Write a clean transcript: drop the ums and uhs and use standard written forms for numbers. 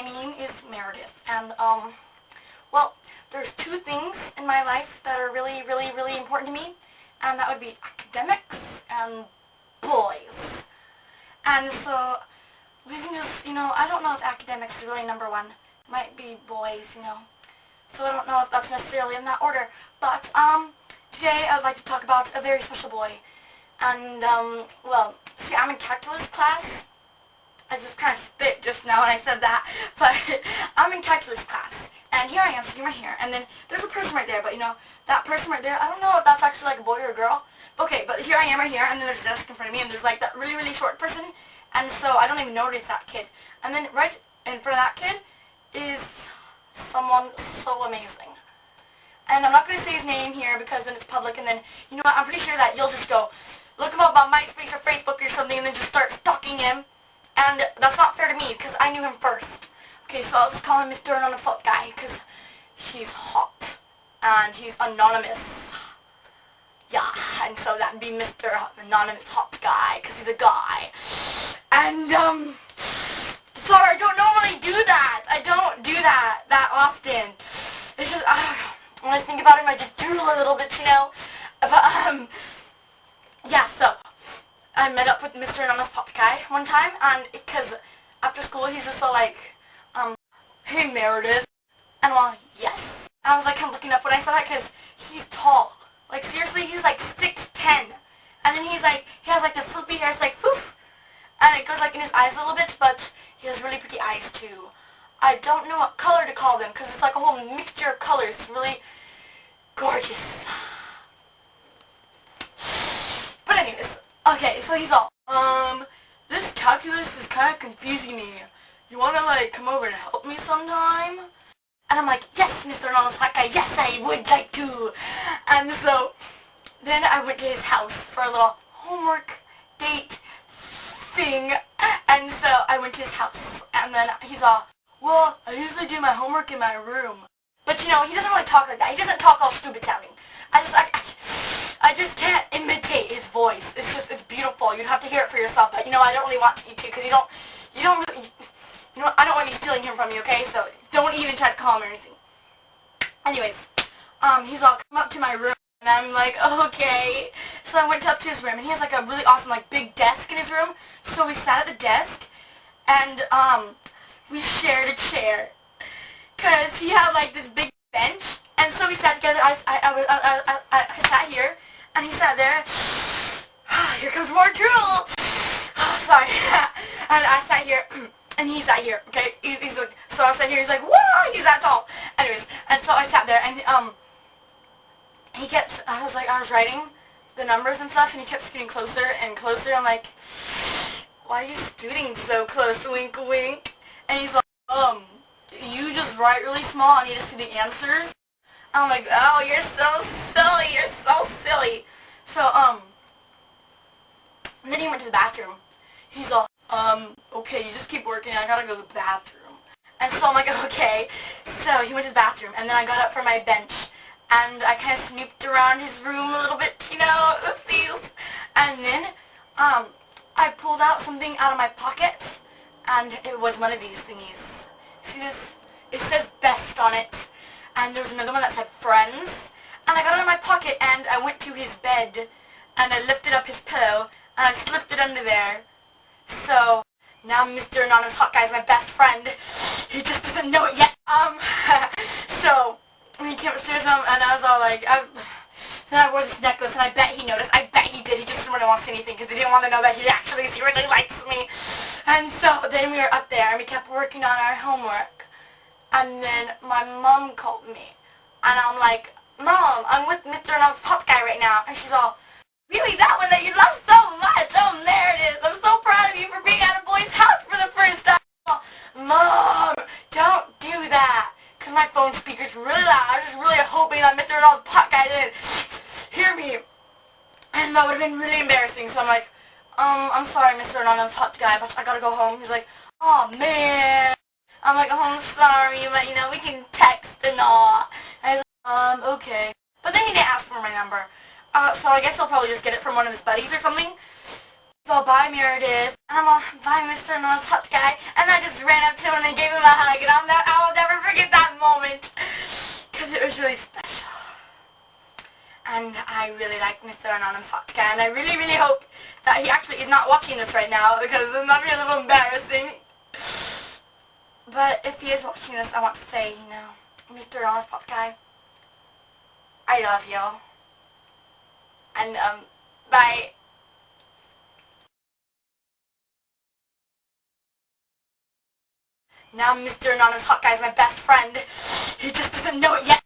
my name is Meredith, and, well, there's two things in my life that are really, really, really important to me, and that would be academics and boys. And so, we can just, I don't know if academics is really number one. Might be boys, So I don't know if that's necessarily in that order. But, today I would like to talk about a very special boy. And, well, see, I'm in calculus class. I just kind of spit just now when I said that, but I'm in calculus class, and here I am sitting right here, and then there's a person right there, but that person right there, I don't know if that's actually like a boy or a girl. Okay, but here I am right here, and then there's a desk in front of me, and there's like that really, really short person, and so I don't even notice that kid. And then right in front of that kid is someone so amazing. And I'm not going to say his name here because then it's public, and then, you know what, I'm pretty sure that you'll just go, look him up on MySpace or Facebook or something, and then just start stalking him. And that's not fair to me, because I knew him first. Okay, so I'll just call him Mr. Anonymous Hot Guy, because he's hot. And he's anonymous. Yeah, and so that would be Mr. Anonymous Hot Guy, because he's a guy. And, sorry, I don't normally do that. I don't do that often. It's just, when I think about him, I just drool a little bit, But, yeah, so I met up with Mr. Anonymous Hot Guy one time, and because after school he's just so like, hey Meredith, and well, yes. I was like kind of looking up when I saw that because he's tall. Like seriously, he's like 6'10", and then he's like, he has like the flippy hair, it's like poof, and it goes like in his eyes a little bit, but he has really pretty eyes too. I don't know what color to call them because it's like a whole mixture of colors. It's really gorgeous. But anyways. Okay, so he's all, this calculus is kind of confusing me. You want to, like, come over and help me sometime? And I'm like, yes, Mr. Anonymous Hot Guy, yes, I would like to. And so, then I went to his house for a little homework date thing. And so, I went to his house, and then he's all, well, I usually do my homework in my room. But, he doesn't really talk like that. He doesn't talk all stupid sounding. I just can't imitate his voice. It's beautiful. You'd have to hear it for yourself. But, I don't really want you to because you don't really, I don't want you stealing him from you, okay? So don't even try to call him or anything. Anyways, he's all, come up to my room. And I'm like, okay. So I went up to his room, and he has like a really awesome, like, big desk in his room. So we sat at the desk, and, we shared a chair. Because he had, like, this big bench. And so we sat together. I sat here. And he sat there. Here comes more drool. Sorry. And I sat here, and he sat here. Okay, so I sat here. He's like, whoa, he's that tall. Anyways, and so I sat there, and I was writing the numbers and stuff, and he kept scooting closer and closer. I'm like, why are you scooting so close? Wink, wink. And he's like, you just write really small. I need to see the answers. I'm like, oh, you're so silly. You're so silly. So, and then he went to the bathroom. He's all, okay, you just keep working. I gotta go to the bathroom. And so I'm like, okay. So he went to the bathroom, and then I got up from my bench, and I kind of snooped around his room a little bit, oopsies. And then, I pulled out something out of my pocket, and it was one of these thingies. See this? It says best on it. And there was another one that said friends. And I got it in my pocket, and I went to his bed, and I lifted up his pillow, and I slipped it under there. So, now Mr. Anonymous Hot Guy is my best friend. He just doesn't know it yet. So, he came upstairs, and I was all like, then I wore this necklace, and I bet he noticed. I bet he did. He just didn't want to say anything, because he didn't want to know that he really likes me. And so, then we were up there, and we kept working on our homework. And then my mom called me, and I'm like, Mom, I'm with Mr. Anonymous Hot Guy right now. And she's all, really, that one that you love so much? Oh, there it is. I'm so proud of you for being at a boy's house for the first time. Mom, don't do that, because my phone speaker's really loud. I was just really hoping that Mr. Anonymous Hot Guy didn't hear me, and that would have been really embarrassing. So I'm like, I'm sorry, Mr. Anonymous Hot Guy, but I gotta go home. He's like, oh, man. I'm like, oh, I'm sorry, but, we can text and all. And I was like, okay. But then he didn't ask for my number. So I guess he'll probably just get it from one of his buddies or something. So bye, Meredith. And I'm all, bye, Mr. Anonymous Hot Guy. And I just ran up to him and I gave him a hug, and I will never forget that moment, because it was really special. And I really like Mr. Anonymous Vodka, and I really, really hope that he actually is not watching this right now, because it might be a little embarrassing. But if he is watching this, I want to say, you know, Mr. Anonymous Vodka, I love you. And, bye. Now Mr. Anonymous Hawkeye is my best friend. He just doesn't know it yet.